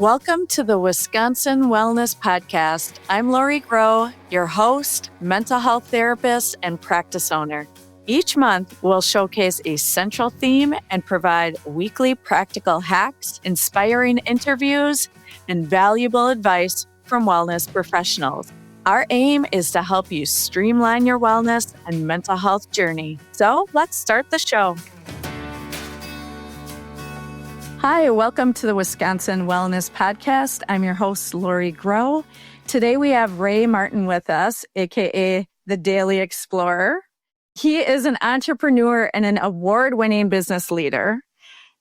Welcome to the Wisconsin Wellness Podcast. I'm Lori Groh, your host, mental health therapist, and practice owner. Each month, we'll showcase a central theme and provide weekly practical hacks, inspiring interviews, and valuable advice from wellness professionals. Our aim is to help you streamline your wellness and mental health journey. So let's start the show. Hi, welcome to the Wisconsin Wellness Podcast. I'm your host, Lori Groh. Today we have Ray Martin with us, aka the Daily Explorer. He is an entrepreneur and an award-winning business leader.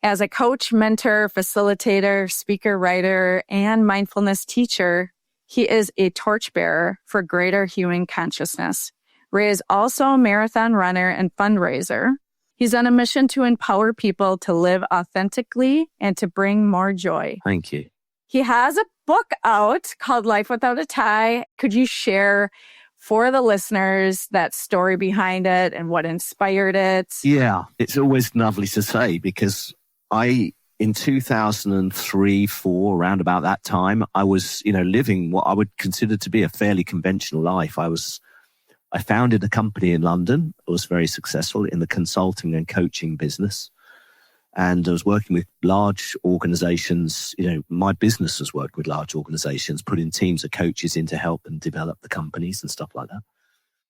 As a coach, mentor, facilitator, speaker, writer, and mindfulness teacher, he is a torchbearer for greater human consciousness. Ray is also a marathon runner and fundraiser. He's on a mission to empower people to live authentically and to bring more joy. Thank you. He has a book out called Life Without a Tie. Could you share for the listeners that story behind it and what inspired it? Yeah, it's always lovely to say because in 2003, 4, around about that time, I was, living what I would consider to be a fairly conventional life. I founded a company in London. I was very successful in the consulting and coaching business. And I was working with large organizations. My business was working with large organizations, putting teams of coaches in to help and develop the companies and stuff like that.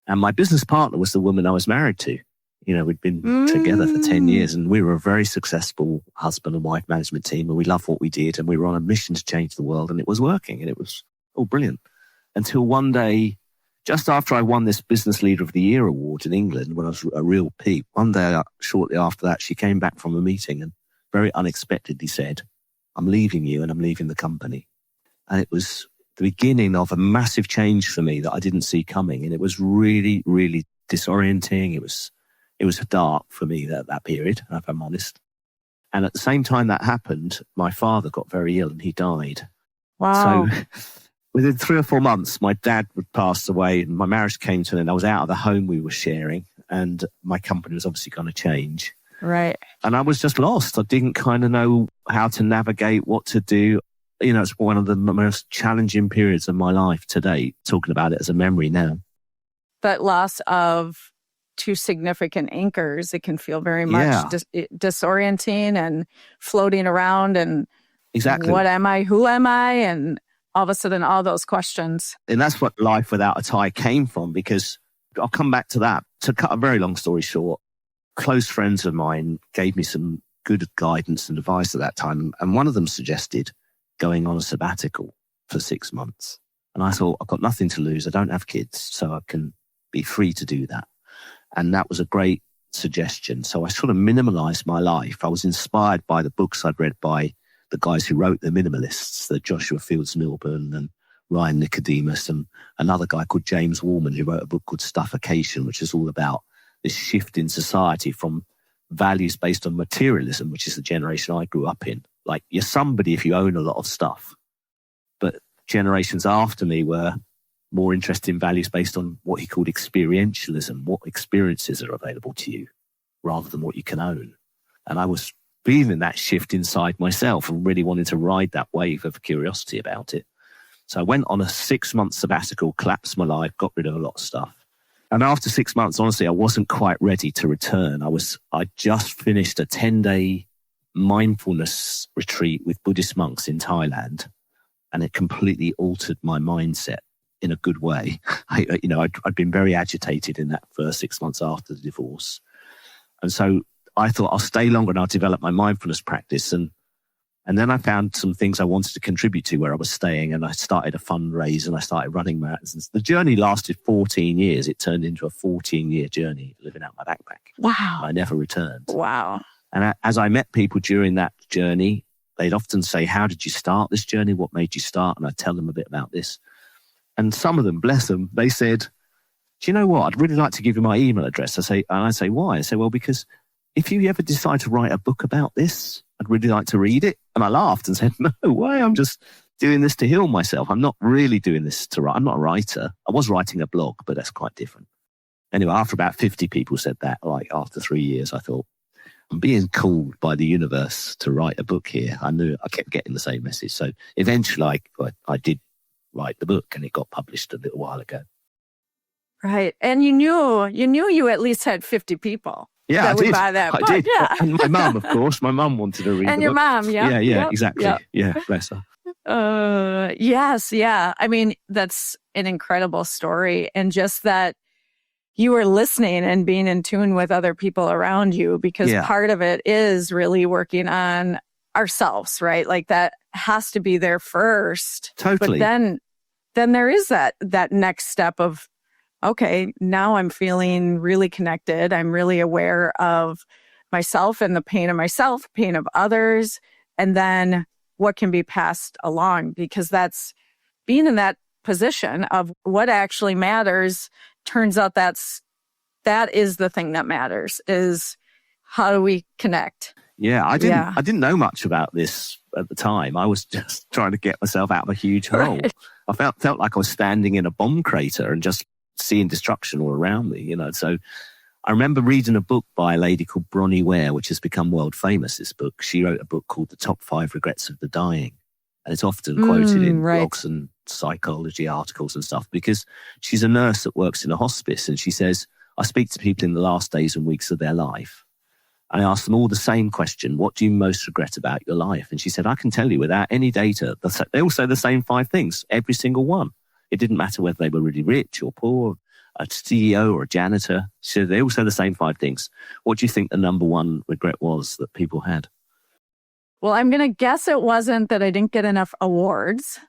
And my business partner was the woman I was married to. We'd been together for 10 years and we were a very successful husband and wife management team. And we loved what we did. And we were on a mission to change the world and it was working and it was all brilliant. Until one day, just after I won this Business Leader of the Year award in England, when I was a real peak, one day shortly after that, she came back from a meeting and very unexpectedly said, "I'm leaving you and I'm leaving the company." And it was the beginning of a massive change for me that I didn't see coming. And it was really, really disorienting. It was dark for me that period, if I'm honest. And at the same time that happened, my father got very ill and he died. Wow. So within 3 or 4 months, my dad would pass away and my marriage came to an end. I was out of the home we were sharing and my company was obviously going to change. Right. And I was just lost. I didn't kind of know how to navigate, what to do. It's one of the most challenging periods of my life to date, talking about it as a memory now. That loss of two significant anchors, it can feel very much disorienting and floating around and exactly. What am I? Who am I? And all of a sudden, all those questions. And that's what Life Without a Tie came from, because I'll come back to that. To cut a very long story short, close friends of mine gave me some good guidance and advice at that time. And one of them suggested going on a sabbatical for 6 months. And I thought, I've got nothing to lose. I don't have kids, so I can be free to do that. And that was a great suggestion. So I sort of minimalized my life. I was inspired by the books I'd read by the guys who wrote The Minimalists, the Joshua Fields Milburn and Ryan Nicodemus, and another guy called James Warman who wrote a book called Stuffication, which is all about this shift in society from values based on materialism, which is the generation I grew up in. Like, you're somebody if you own a lot of stuff. But generations after me were more interested in values based on what he called experientialism, what experiences are available to you rather than what you can own. And I was feeling that shift inside myself and really wanted to ride that wave of curiosity about it. So I went on a 6-month sabbatical, collapsed my life, got rid of a lot of stuff. And after 6 months, honestly, I wasn't quite ready to return. I just finished a 10-day mindfulness retreat with Buddhist monks in Thailand, and it completely altered my mindset in a good way. I'd been very agitated in that first 6 months after the divorce. And so I thought I'll stay longer and I'll develop my mindfulness practice. And then I found some things I wanted to contribute to where I was staying, and I started a fundraiser and I started running marathons. The journey lasted 14 years. It turned into a 14-year journey living out my backpack. Wow. I never returned. Wow. And as I met people during that journey, they'd often say, "How did you start this journey? What made you start?" And I'd tell them a bit about this. And some of them, bless them, they said, "Do you know what? I'd really like to give you my email address." I say, "Why?" I say, "Well, because if you ever decide to write a book about this, I'd really like to read it." And I laughed and said, "No way, I'm just doing this to heal myself. I'm not really doing this to write. I'm not a writer. I was writing a blog, but that's quite different." Anyway, after about 50 people said that, like after 3 years, I thought, I'm being called by the universe to write a book here. I knew I kept getting the same message. So eventually I did write the book, and it got published a little while ago. Right. And you knew you at least had 50 people. Yeah, that would buy that book. I did. Yeah. And my mum, of course. My mum wanted to read and the your book. mom, yeah. Yeah, exactly. Yep. Yeah, bless her. Yes, yeah. I mean, that's an incredible story. And just that you were listening and being in tune with other people around you, because part of it is really working on ourselves, right? Like that has to be there first. Totally. But then there is that next step of, okay, now I'm feeling really connected. I'm really aware of myself and the pain of myself, pain of others, and then what can be passed along, because that's being in that position of what actually matters. Turns out that is the thing that matters, is how do we connect? Yeah, I didn't know much about this at the time. I was just trying to get myself out of a huge hole. Right. I felt like I was standing in a bomb crater and just seeing destruction all around me, So I remember reading a book by a lady called Bronnie Ware, which has become world famous, this book. She wrote a book called The Top 5 Regrets of the Dying. And it's often quoted in blogs and psychology articles and stuff, because she's a nurse that works in a hospice. And she says, I speak to people in the last days and weeks of their life. And I ask them all the same question: what do you most regret about your life? And she said, I can tell you without any data. They all say the same 5 things, every single one. It didn't matter whether they were really rich or poor, a CEO or a janitor. So they all say the same 5 things. What do you think the number one regret was that people had? Well, I'm going to guess it wasn't that I didn't get enough awards.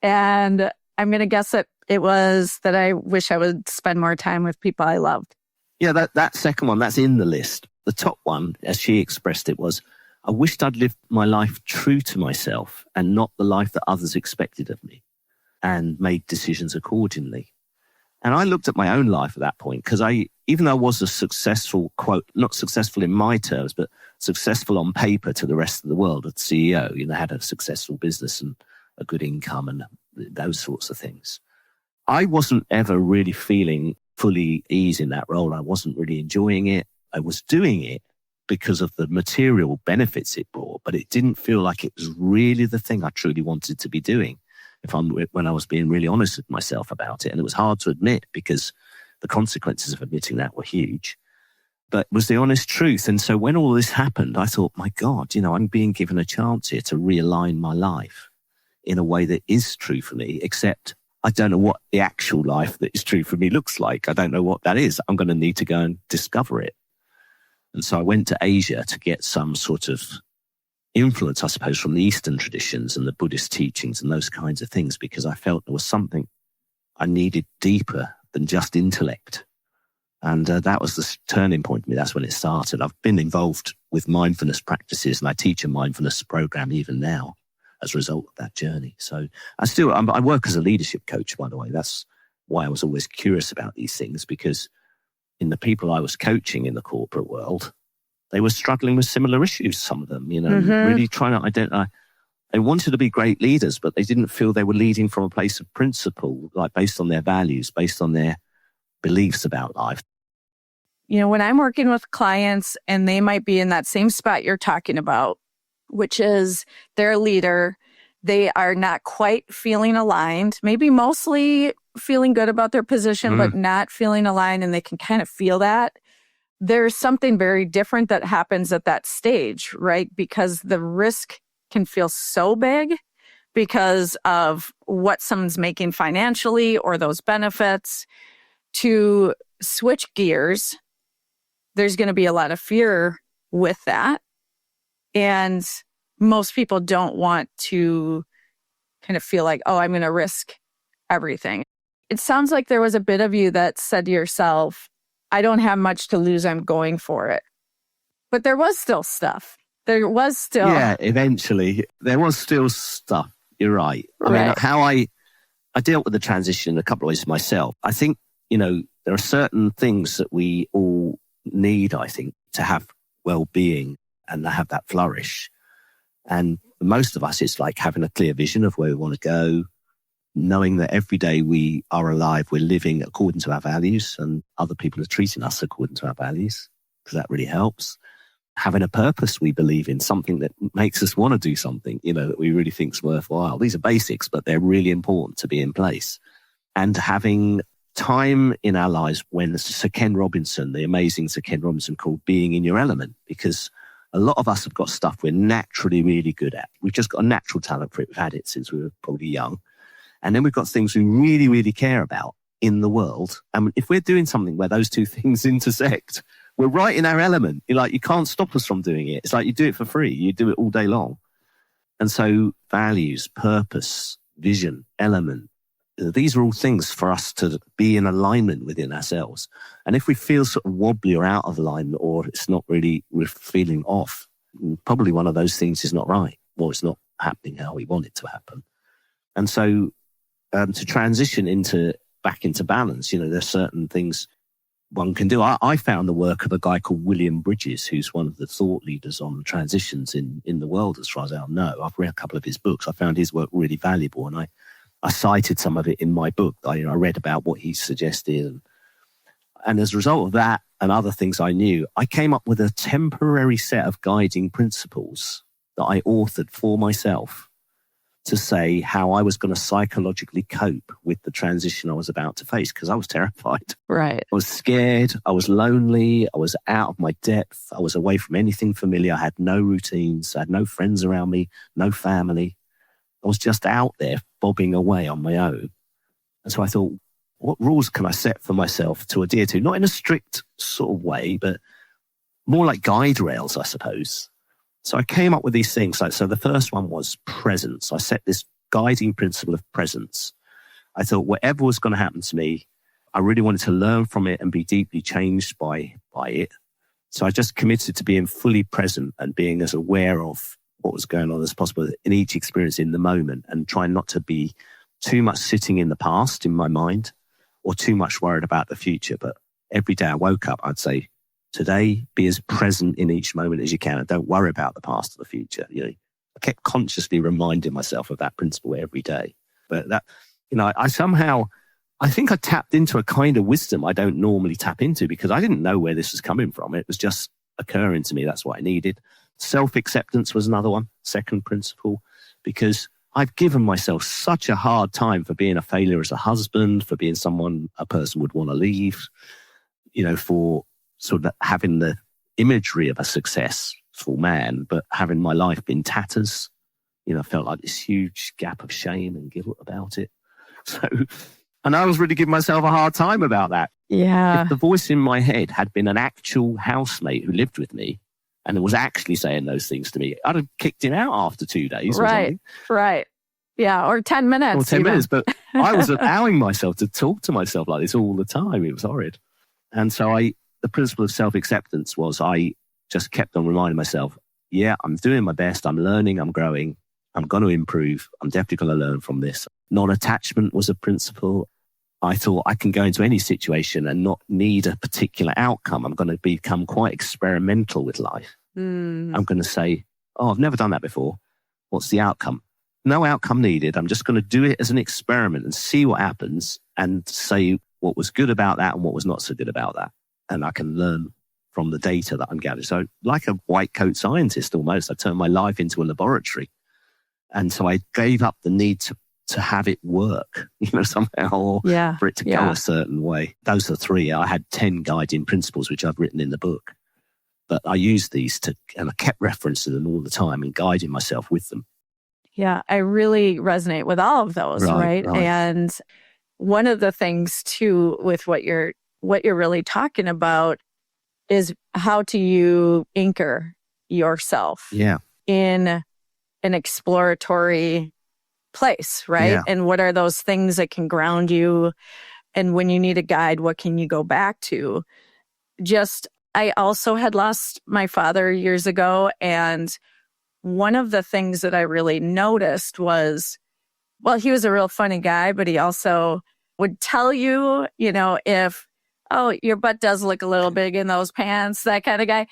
And I'm going to guess that it was that I wish I would spend more time with people I loved. Yeah, that second one, that's in the list. The top one, as she expressed it, was, I wished I'd lived my life true to myself and not the life that others expected of me, and made decisions accordingly. And I looked at my own life at that point, because even though I was a successful, quote, not successful in my terms, but successful on paper to the rest of the world, as CEO, had a successful business and a good income and those sorts of things. I wasn't ever really feeling fully ease in that role. I wasn't really enjoying it. I was doing it because of the material benefits it brought, but it didn't feel like it was really the thing I truly wanted to be doing, when I was being really honest with myself about it. And it was hard to admit, because the consequences of admitting that were huge, but it was the honest truth. And so when all this happened, I thought, my God, I'm being given a chance here to realign my life in a way that is true for me, except I don't know what the actual life that is true for me looks like. I don't know what that is. I'm going to need to go and discover it. And so I went to Asia to get some sort of influence, I suppose, from the Eastern traditions and the Buddhist teachings and those kinds of things, because I felt there was something I needed deeper than just intellect. And that was the turning point for me. That's when it started. I've been involved with mindfulness practices, and I teach a mindfulness program even now as a result of that journey. So I work as a leadership coach, by the way. That's why I was always curious about these things, because in the people I was coaching in the corporate world, they were struggling with similar issues, some of them, really trying to identify. They wanted to be great leaders, but they didn't feel they were leading from a place of principle, like based on their values, based on their beliefs about life. When I'm working with clients and they might be in that same spot you're talking about, which is they're a leader, they are not quite feeling aligned, maybe mostly feeling good about their position, but not feeling aligned, and they can kind of feel that. There's something very different that happens at that stage, right? Because the risk can feel so big because of what someone's making financially or those benefits. To switch gears, there's going to be a lot of fear with that. And most people don't want to kind of feel like, oh, I'm going to risk everything. It sounds like there was a bit of you that said to yourself, I don't have much to lose, I'm going for it. But there was still stuff. Yeah, eventually. There was still stuff. You're right. I mean, how I dealt with the transition in a couple of ways myself. I think, there are certain things that we all need, I think, to have well-being and to have that flourish. And for most of us, it's like having a clear vision of where we want to go, knowing that every day we are alive, we're living according to our values, and other people are treating us according to our values, because that really helps. having a purpose we believe in, something that makes us want to do something, that we really think is worthwhile. These are basics, but they're really important to be in place. And having time in our lives when Sir Ken Robinson, the amazing Sir Ken Robinson, called being in your element, because a lot of us have got stuff we're naturally really good at. We've just got a natural talent for it. We've had it since we were probably young. And then we've got things we really, really care about in the world. And if we're doing something where those two things intersect, we're right in our element. You can't stop us from doing it. It's like you do it for free. You do it all day long. And so values, purpose, vision, element, these are all things for us to be in alignment within ourselves. And if we feel sort of wobbly or out of alignment, or it's not really, we're feeling off, probably one of those things is not right, or it's not happening how we want it to happen. And so to transition back into balance, there's certain things one can do. I found the work of a guy called William Bridges, who's one of the thought leaders on transitions in the world, as far as I know. I've read a couple of his books. I found his work really valuable, and I cited some of it in my book. I read about what he suggested. And as a result of that and other things I knew, I came up with a temporary set of guiding principles that I authored for myself to say how I was going to psychologically cope with the transition I was about to face, because I was terrified. Right. I was scared. I was lonely. I was out of my depth. I was away from anything familiar. I had no routines. I had no friends around me, no family. I was just out there bobbing away on my own. And so I thought, what rules can I set for myself to adhere to? Not in a strict sort of way, but more like guide rails, I suppose. So I came up with these things. So the first one was presence. I set this guiding principle of presence. I thought whatever was going to happen to me, I really wanted to learn from it and be deeply changed by it. So I just committed to being fully present and being as aware of what was going on as possible in each experience in the moment, and trying not to be too much sitting in the past in my mind or too much worried about the future. But every day I woke up, I'd say, today, be as present in each moment as you can, and don't worry about the past or the future. I kept consciously reminding myself of that principle every day. But that, I think I tapped into a kind of wisdom I don't normally tap into, because I didn't know where this was coming from. It was just occurring to me. That's what I needed. Self-acceptance was another one, second principle, because I've given myself such a hard time for being a failure as a husband, for being someone a person would want to leave, for sort of having the imagery of a successful man, but having my life been tatters. I felt like this huge gap of shame and guilt about it. And I was really giving myself a hard time about that. Yeah. If the voice in my head had been an actual housemate who lived with me and was actually saying those things to me, I'd have kicked him out after 2 days. Right. Right. Yeah. Or 10 minutes. Or 10 minutes. But I was allowing myself to talk to myself like this all the time. It was horrid. And so the principle of self-acceptance was I just kept on reminding myself, yeah, I'm doing my best. I'm learning. I'm growing. I'm going to improve. I'm definitely going to learn from this. Non-attachment was a principle. I thought I can go into any situation and not need a particular outcome. I'm going to become quite experimental with life. I'm going to say, I've never done that before. What's the outcome? No outcome needed. I'm just going to do it as an experiment and see what happens, and say what was good about that and what was not so good about that. And I can learn from the data that I'm gathering. So like a white coat scientist almost, I turned my life into a laboratory. And so I gave up the need to have it work, somehow, or for it to go a certain way. Those are three. I had 10 guiding principles, which I've written in the book. But I used these and I kept referencing them all the time and guiding myself with them. Yeah, I really resonate with all of those, right? And one of the things too with what you're really talking about is how do you anchor yourself in an exploratory place, right? Yeah. And what are those things that can ground you? And when you need a guide, what can you go back to? I also had lost my father years ago. And one of the things that I really noticed was, well, he was a real funny guy, but he also would tell you, if, your butt does look a little big in those pants, that kind of guy.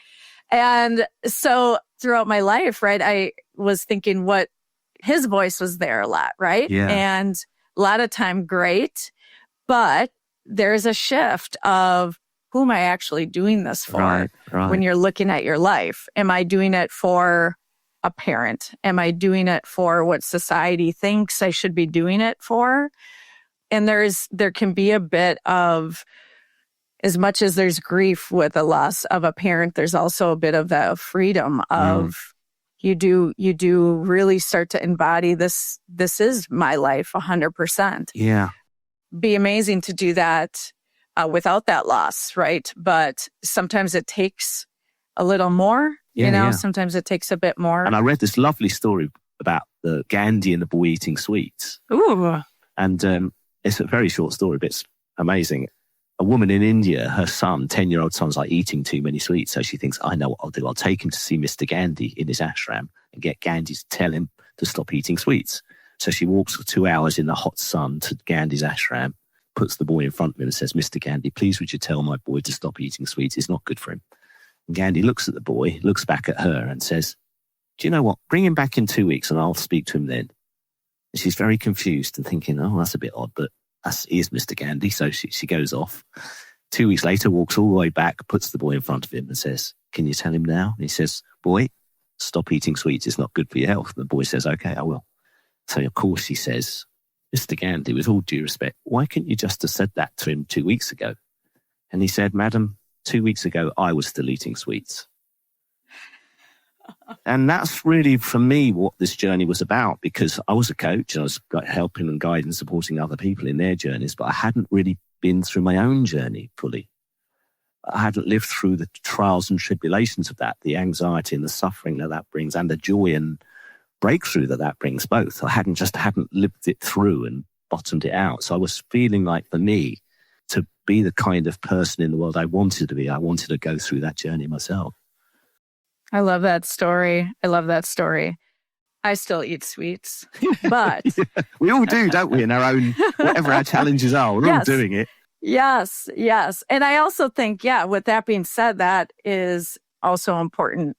And so throughout my life, right, I was thinking his voice was there a lot, right? Yeah. And a lot of time, great. But there's a shift of who am I actually doing this for? Right. When you're looking at your life? Am I doing it for a parent? Am I doing it for what society thinks I should be doing it for? And there can be a bit of, as much as there's grief with the loss of a parent, there's also a bit of the freedom of you do really start to embody this is my life 100%. Yeah. Be amazing to do that without that loss, right? But sometimes it takes a little more, sometimes it takes a bit more. And I read this lovely story about the Gandhi and the boy eating sweets. Ooh. And it's a very short story, but it's amazing. A woman in India, her son, 10-year-old son's like eating too many sweets. So she thinks, I know what I'll do. I'll take him to see Mr. Gandhi in his ashram and get Gandhi to tell him to stop eating sweets. So she walks for 2 hours in the hot sun to Gandhi's ashram, puts the boy in front of him and says, Mr. Gandhi, please would you tell my boy to stop eating sweets? It's not good for him. And Gandhi looks at the boy, looks back at her and says, do you know what? Bring him back in 2 weeks and I'll speak to him then. And she's very confused and thinking, oh, that's a bit odd, but he is Mr. Gandhi. So she goes off. 2 weeks later, walks all the way back, puts the boy in front of him and says, can you tell him now? And he says, boy, stop eating sweets. It's not good for your health. And the boy says, okay, I will. So of course she says, Mr. Gandhi, with all due respect, why couldn't you just have said that to him 2 weeks ago? And he said, madam, 2 weeks ago, I was still eating sweets. And that's really, for me, what this journey was about, because I was a coach and I was helping and guiding and supporting other people in their journeys, but I hadn't really been through my own journey fully. I hadn't lived through the trials and tribulations of that, the anxiety and the suffering that brings, and the joy and breakthrough that brings both. I hadn't lived it through and bottomed it out. So I was feeling like, for me, to be the kind of person in the world I wanted to be, I wanted to go through that journey myself. I love that story. I still eat sweets, but... Yeah, we all do, don't we? In our own, whatever our challenges are, we're all doing it. Yes. And I also think, with that being said, that is also important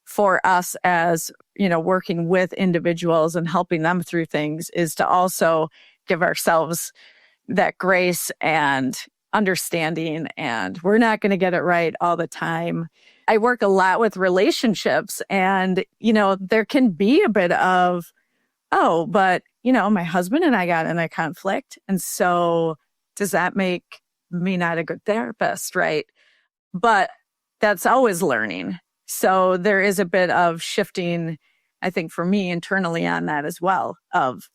for us as, working with individuals and helping them through things, is to also give ourselves that grace and understanding, and we're not going to get it right all the time. I work a lot with relationships, and, there can be a bit of, but, my husband and I got in a conflict. And so does that make me not a good therapist, right? But that's always learning. So there is a bit of shifting, I think, for me internally on that as well, of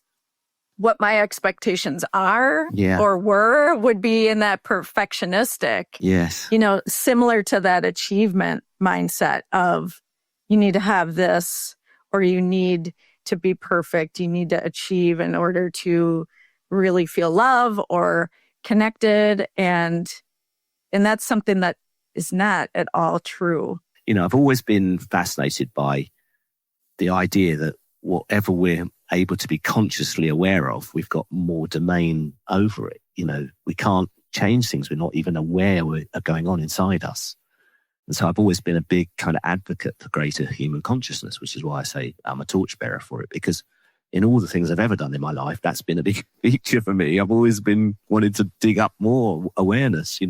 what my expectations are or would be in that perfectionistic, similar to that achievement mindset of you need to have this, or you need to be perfect. You need to achieve in order to really feel love or connected. And that's something that is not at all true. I've always been fascinated by the idea that whatever we're able to be consciously aware of, we've got more domain over it. We can't change things we're not even aware are going on inside us. And so I've always been a big kind of advocate for greater human consciousness, which is why I say I'm a torchbearer for it, because in all the things I've ever done in my life, that's been a big feature for me. I've always been wanting to dig up more awareness,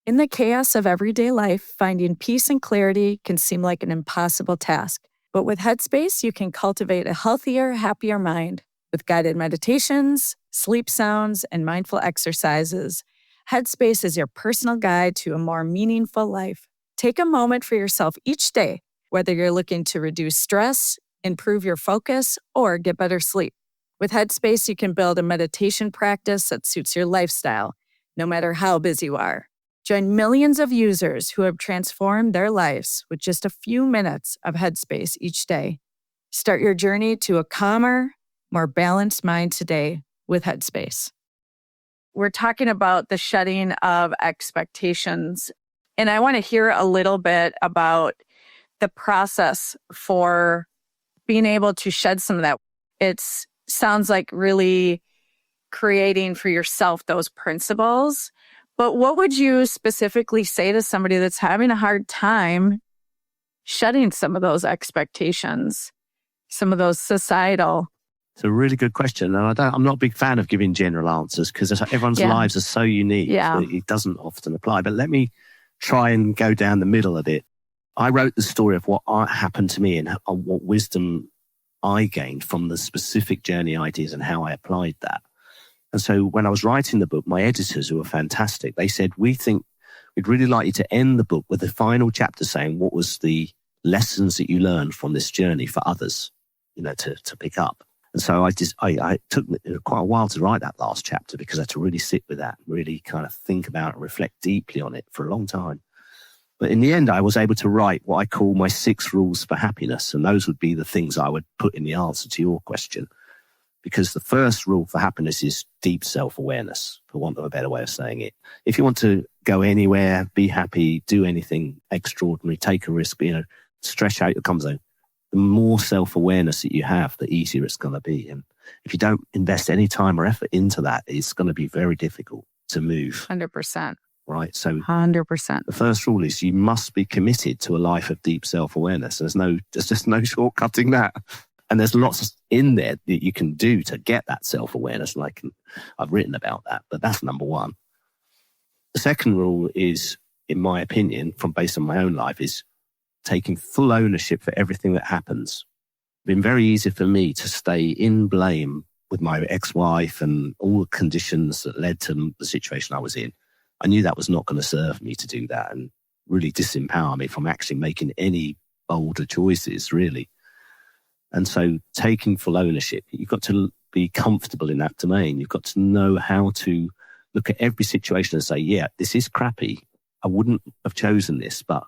In the chaos of everyday life, finding peace and clarity can seem like an impossible task. But with Headspace, you can cultivate a healthier, happier mind. With guided meditations, sleep sounds, and mindful exercises, Headspace is your personal guide to a more meaningful life. Take a moment for yourself each day, whether you're looking to reduce stress, improve your focus, or get better sleep. With Headspace, you can build a meditation practice that suits your lifestyle, no matter how busy you are. Join millions of users who have transformed their lives with just a few minutes of Headspace each day. Start your journey to a calmer, more balanced mind today with Headspace. We're talking about the shedding of expectations, and I want to hear a little bit about the process for being able to shed some of that. It sounds like really creating for yourself those principles. But what would you specifically say to somebody that's having a hard time shedding some of those expectations, some of those societal? It's a really good question. And I'm not a big fan of giving general answers because everyone's lives are so unique that it doesn't often apply. But let me try and go down the middle a bit. I wrote the story of what happened to me and what wisdom I gained from the specific journey ideas and how I applied that. And so when I was writing the book, my editors, who were fantastic, they said, we think we'd really like you to end the book with the final chapter saying what was the lessons that you learned from this journey for others, to pick up. And so I took quite a while to write that last chapter because I had to really sit with that, really kind of think about and reflect deeply on it for a long time. But in the end, I was able to write what I call my 6 rules for happiness. And those would be the things I would put in the answer to your question. Because the first rule for happiness is deep self-awareness, for want of a better way of saying it. If you want to go anywhere, be happy, do anything extraordinary, take a risk, stretch out your comfort zone, the more self-awareness that you have, the easier it's going to be. And if you don't invest any time or effort into that, it's going to be very difficult to move. 100%. Right? So 100%. The first rule is you must be committed to a life of deep self-awareness. There's just no shortcutting that. And there's lots in there that you can do to get that self-awareness. And I've written about that, but that's number one. The second rule is, in my opinion, based on my own life, is taking full ownership for everything that happens. It's been very easy for me to stay in blame with my ex-wife and all the conditions that led to the situation I was in. I knew that was not going to serve me to do that and really disempower me from actually making any bolder choices, really. And so taking full ownership, you've got to be comfortable in that domain. You've got to know how to look at every situation and say, yeah, this is crappy. I wouldn't have chosen this, but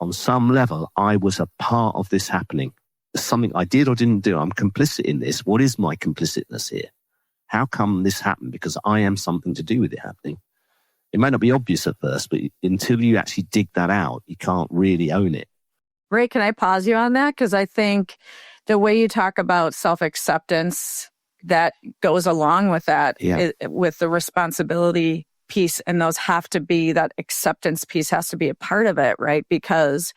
on some level, I was a part of this happening. There's something I did or didn't do. I'm complicit in this. What is my complicitness here? How come this happened? Because I am something to do with it happening. It might not be obvious at first, but until you actually dig that out, you can't really own it. Ray, can I pause you on that? Because I think the way you talk about self-acceptance, that goes along with that, with the responsibility piece. And those have to be, that acceptance piece has to be a part of it, right? Because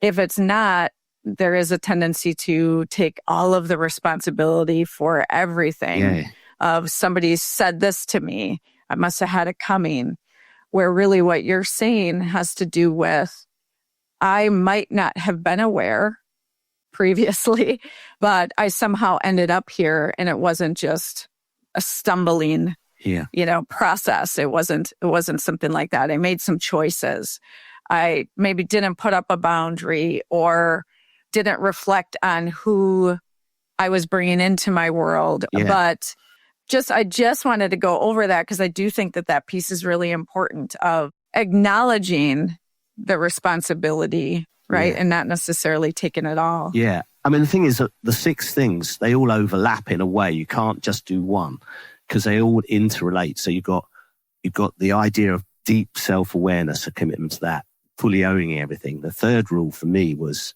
if it's not, there is a tendency to take all of the responsibility for everything. Yeah. Of somebody said this to me, I must have had it coming. Where really what you're saying has to do with, I might not have been aware previously, but I somehow ended up here, and it wasn't just a stumbling, process. It wasn't something like that. I made some choices. I maybe didn't put up a boundary or didn't reflect on who I was bringing into my world. But I just wanted to go over that because I do think that piece is really important, of acknowledging the responsibility, right? And not necessarily taking it all. Yeah. I mean, the thing is that the 6 things, they all overlap in a way. You can't just do one because they all interrelate. So you've got the idea of deep self-awareness, a commitment to that, fully owning everything. The third rule for me was,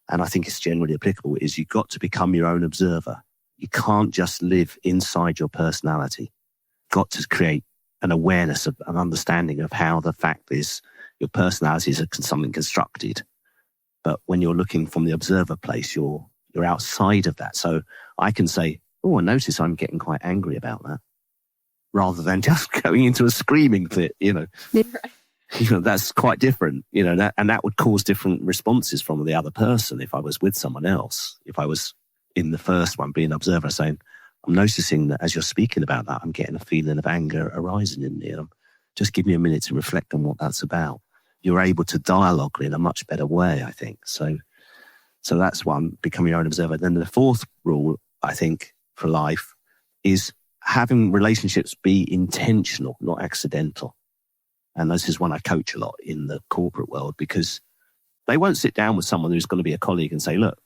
and I think it's generally applicable, is you've got to become your own observer. You can't just live inside your personality. You've got to create an awareness, an understanding of how the fact is your personality is something constructed. But when you're looking from the observer place, you're outside of that. So I can say, oh, I notice I'm getting quite angry about that, rather than just going into a screaming fit, that's quite different, and that would cause different responses from the other person if I was with someone else. If I was in the first one, being an observer, saying, I'm noticing that as you're speaking about that, I'm getting a feeling of anger arising in me. And just give me a minute to reflect on what that's about. You're able to dialogue in a much better way, I think. So that's one, become your own observer. Then the fourth rule, I think, for life is having relationships be intentional, not accidental. And this is one I coach a lot in the corporate world, because they won't sit down with someone who's going to be a colleague and say, look,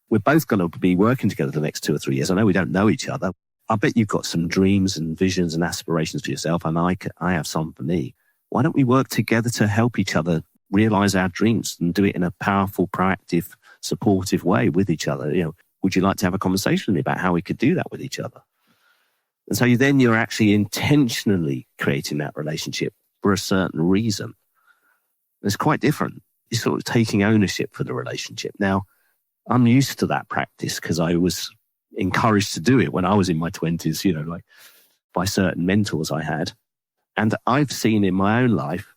we're both going to be working together the next 2 or 3 years. I know we don't know each other. I bet you've got some dreams and visions and aspirations for yourself, and I have some for me. Why don't we work together to help each other realize our dreams and do it in a powerful, proactive, supportive way with each other? Would you like to have a conversation with me about how we could do that with each other? And so you're actually intentionally creating that relationship for a certain reason. It's quite different. You're sort of taking ownership for the relationship. Now, I'm used to that practice because I was, encouraged to do it when I was in my 20s, like by certain mentors I had. And I've seen in my own life,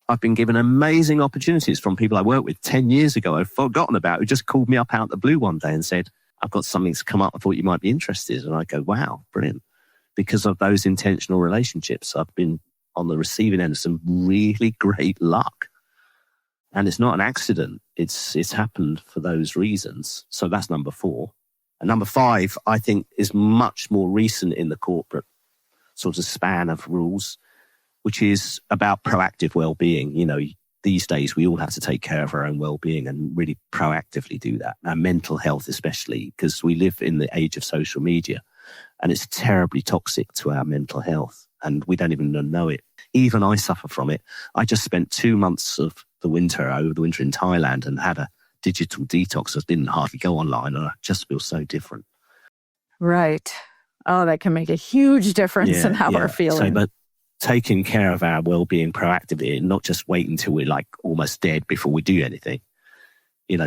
I've been given amazing opportunities from people I worked with 10 years ago I've forgotten about, who just called me up out of the blue one day and said, I've got something to come up. I thought you might be interested. And I go, wow, brilliant. Because of those intentional relationships, I've been on the receiving end of some really great luck. And it's not an accident. It's happened for those reasons. So that's number 4. And number 5, I think, is much more recent in the corporate sort of span of rules, which is about proactive well-being. These days we all have to take care of our own well-being and really proactively do that. Our mental health especially, because we live in the age of social media and it's terribly toxic to our mental health and we don't even know it. Even I suffer from it. I just spent 2 months of over the winter in Thailand and had a digital detox. I didn't hardly go online and I just feel so different. Right. Oh, that can make a huge difference in how we're feeling. But taking care of our well-being proactively, not just wait until we're like almost dead before we do anything.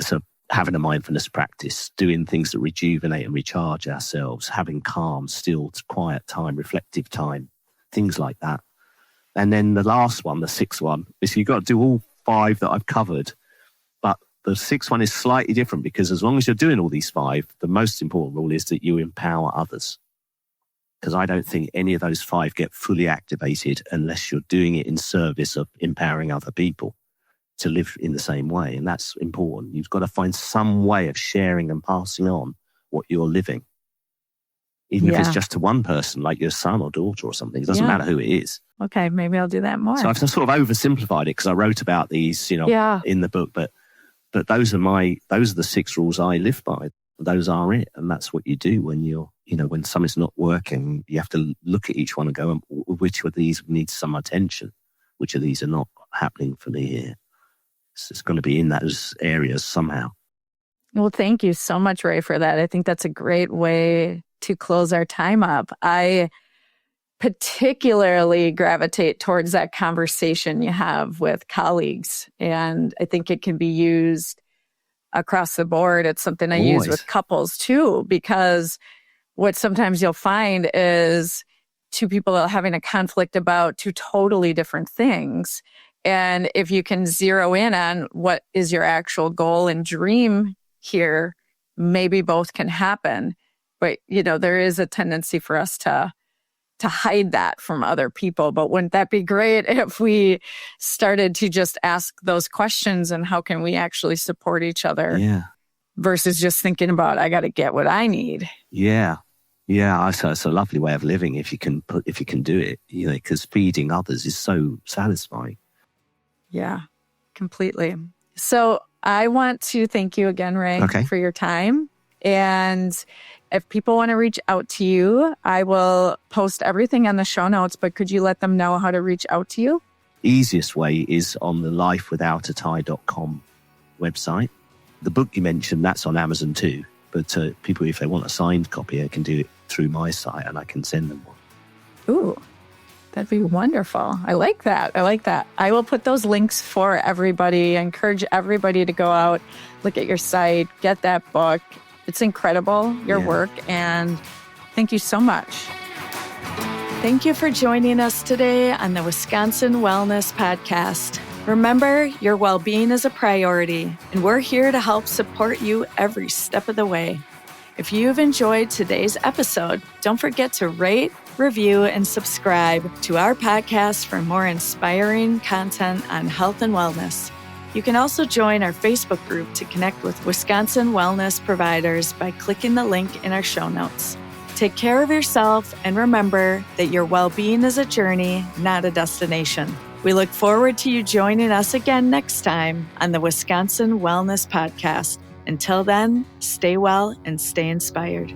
So having a mindfulness practice, doing things that rejuvenate and recharge ourselves, having calm, still, quiet time, reflective time, things like that. And then the last one, the 6th one, is you've got to do all 5 that I've covered. But the 6th one is slightly different because as long as you're doing all these 5, the most important rule is that you empower others. Because I don't think any of those 5 get fully activated unless you're doing it in service of empowering other people to live in the same way. And that's important. You've got to find some way of sharing and passing on what you're living. Even if it's just to one person, like your son or daughter or something. It doesn't matter who it is. Okay, maybe I'll do that more. So I've sort of oversimplified it because I wrote about these, in the book. But those are the 6 rules I live by. Those are it. And that's what you do when when something's not working. You have to look at each one and go, which of these needs some attention? Which of these are not happening for me here? It's going to be in those areas somehow. Well, thank you so much, Ray, for that. I think that's a great way to close our time up. I particularly gravitate towards that conversation you have with colleagues. And I think it can be used across the board. It's something I use with couples too, because what sometimes you'll find is 2 people are having a conflict about 2 totally different things. And if you can zero in on what is your actual goal and dream here, maybe both can happen. But, there is a tendency for us to hide that from other people. But wouldn't that be great if we started to just ask those questions and how can we actually support each other? Yeah. Versus just thinking about, I got to get what I need. Yeah. Yeah. It's a lovely way of living if you can do it, because feeding others is so satisfying. Yeah, completely. So I want to thank you again, Ray, for your time. And if people want to reach out to you, I will post everything on the show notes, but could you let them know how to reach out to you? Easiest way is on the lifewithoutatie.com website. The book you mentioned, that's on Amazon too. But people, if they want a signed copy, they can do it through my site and I can send them one. Ooh, that'd be wonderful. I like that. I will put those links for everybody. I encourage everybody to go out, look at your site, get that book. It's incredible, your work, and thank you so much. Thank you for joining us today on the Wisconsin Wellness Podcast. Remember, your well-being is a priority, and we're here to help support you every step of the way. If you've enjoyed today's episode, don't forget to rate, review, and subscribe to our podcast for more inspiring content on health and wellness. You can also join our Facebook group to connect with Wisconsin wellness providers by clicking the link in our show notes. Take care of yourself and remember that your well-being is a journey, not a destination. We look forward to you joining us again next time on the Wisconsin Wellness Podcast. Until then, stay well and stay inspired.